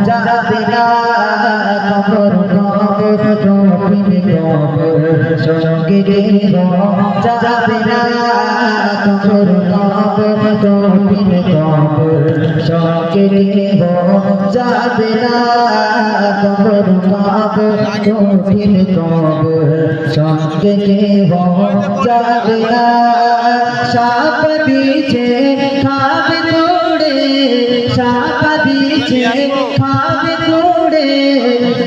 যাবে না কবর কবর তুমি কবর সঙ্গে যাবে না কবর কবর তুমি কবর সঙ্গে যাবে না কবর কবর তুমি কবর সঙ্গে যাবে না সাপ দিছে খাবে তোড়ে সাপ দিছে খাবে তোড়ে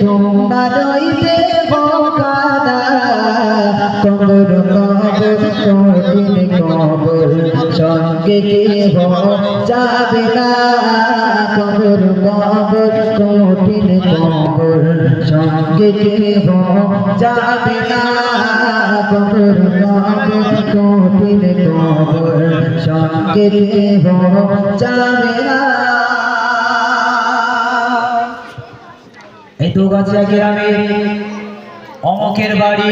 তোমরা রইতে বোকাদা কবর কবর তুমি কবর সঙ্গে যাবে না কবর কবর তুমি কবর সঙ্গে যাবে না কবর কবর তুমি কবর সঙ্গে যাবে না। এই দোগাছিয়া গ্রামের অমকের বাড়ি,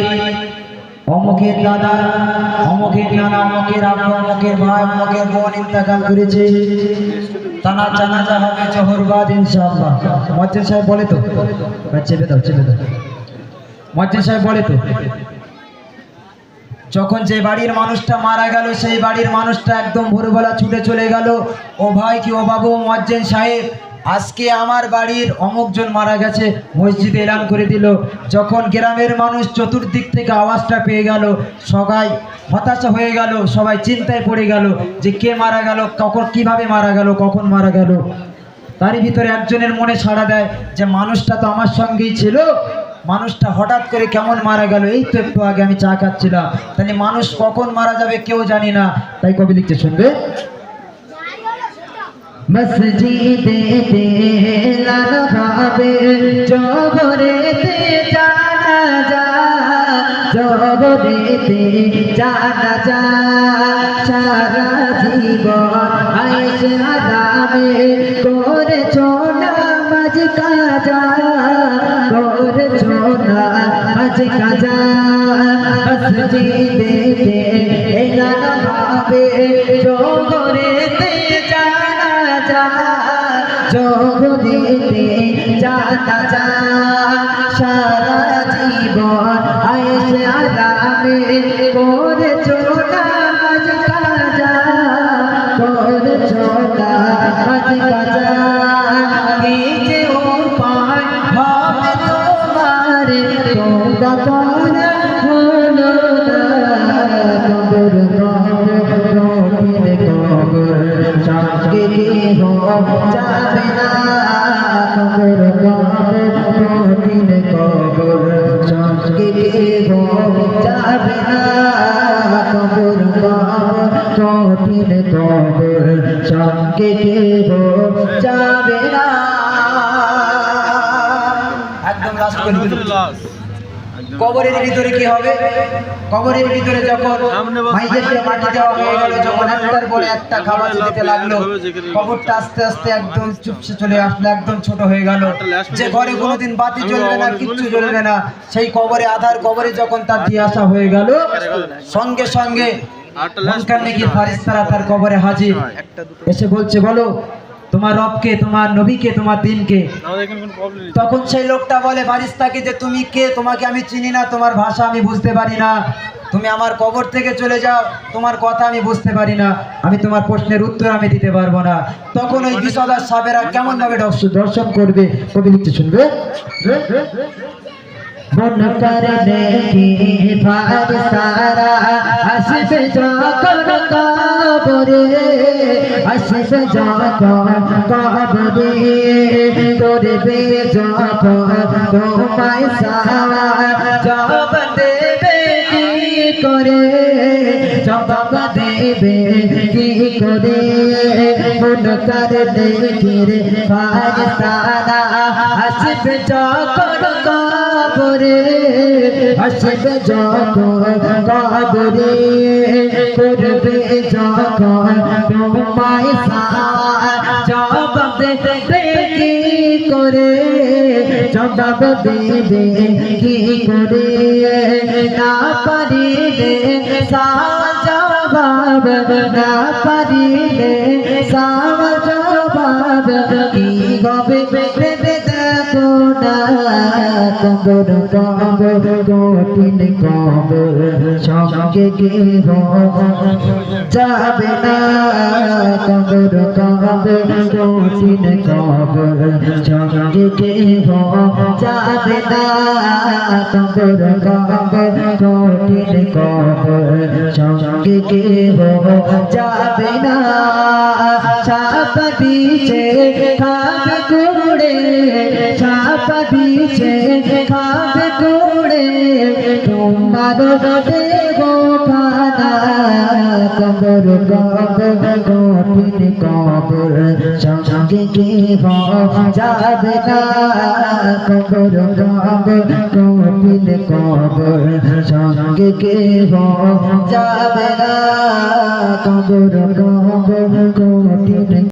অমকের দাদা, অমকের নানা, অমকের আব্বা, অমকের ভাই, অমকের বোন ইন্তেকাল করেছে। তার জানাজা হবে জোহরবাদ ইনশাআল্লাহ। মুয়াজ্জিন সাহেব বলে তো, চেপে দাও চেপে দাও। মুয়াজ্জিন সাহেব বলে তো, যখন যে বাড়ির মানুষটা মারা গেল সেই বাড়ির মানুষটা একদম ভোরবেলা ছুটে চলে গেল, ও ভাই কি ও বাবু মুয়াজ্জিন সাহেব আজকে আমার বাড়ির অমুকজন মারা গেছে, মসজিদে এলান করে দিল। যখন গ্রামের মানুষ চতুর্দিক থেকে আওয়াজটা পেয়ে গেল, সবাই হতাশা হয়ে গেল, সবাই চিন্তায় পড়ে গেল যে কে মারা গেল, কখন কিভাবে মারা গেল, কখন মারা গেল। তারই ভিতরে একজনের মনে সাড়া দেয় যে মানুষটা তো আমার সঙ্গেই ছিল, মানুষটা হঠাৎ করে কেমন মারা গেল, এই তো একটু আগে আমি চা খাচ্ছিলাম, তাহলে মানুষ কখন মারা যাবে কেউ জানি না। তাই কবি লিখতে শুনবে, মসজিদে এলান হবে জোহরেতে জানাজা, জোহরেতে জানাজা সারা জীবন আয়েশে আরামে করেছো নামাজ কাজা, করেছো নামাজ কাজা। মসজিদে এলান হবে জোহরেতে জগদিতে জানাজা সারা জীবন আয়েশে আরামে করেছো নামাজ কাজা, করেছো নামাজ কাজা। কি যে উপায় হবে তোমার তোমরা করা হলো না, কবর কবর রবির কবর সঙ্গে যাবে না কবর কবর রবির কবর সঙ্গে যাবে না কবর কবর রবির কবর সঙ্গে যাবে না। একদম লাস্ট করে কবরের ভিতরে কি হবে, কবরের ভিতরে যখন ভাইদেরকে মাটি দেওয়া হয়ে গেল, যখন একটার পরে একটা খাবার দিতে লাগলো, কবরটা আস্তে আস্তে একদম চুপসে চলে আসলো, একদম ছোট হয়ে গেল। যে ঘরে কোনোদিন বাতি জ্বলবে না, কিচ্ছু জ্বলবে না, সেই কবরে আধার কবরে যখন তার দিয়ে আসা হয়ে গেল, সঙ্গে সঙ্গে মুনকার নেকির ফারিস্তারা তার কবরে হাজির, এসে বলছে বলো তোমার রবকে, তোমার নবীকে, তোমার দিনকে। তখন সেই লোকটা বলে ফারিস্তাকে যে তুমি কে, তোমাকে আমি চিনি না, তোমার ভাষা আমি বুঝতে পারি না, তুমি আমার কবর থেকে চলে যাও, তোমার কথা আমি বুঝতে পারি না, আমি তোমার প্রশ্নের উত্তর আমি দিতে পারবো না। তখন ওই বিষদার সাবেরা কেমন ভাবে দর্শন করবে, কবি লিখতে শুনবে, মুনকার নেকির ফারিস্তারা আসবে যখন কবরে, আসবে যখন কবরে, করবে যখন তোমায় সওয়াল, জবাব দেবে কি করে, জবাব দেবে কি করে। মুনকার নেকির ফারিস্তারা আসবে যখন কবরে, আসবে যখন কবরে, করবে যখন তোমায় সওয়াল, জবাব দেবে কি করে, জবাব দেবে কি করে। না পারিলে সওয়াল জবাব, না পারিলে সওয়াল জবাব কি হবে ভেবে দেখো না কবর কবর কঠিন কবর সঙ্গে কেহ যাবে না কবর কবর কঠিন কবর সঙ্গে কেহ যাবে না কবর কবর কঠিন কবর সঙ্গে কেহ যাবে না সাপ বিছে খাবে কুড়ে সাপ বিছে খাবে কুড়ে তোমার দেব খানা কবর কবর কঠিন কবর সঙ্গে কেহ যাবে না কবর কবর কঠিন কবর সঙ্গে কেহ যাবে না কবর কবর কঠিন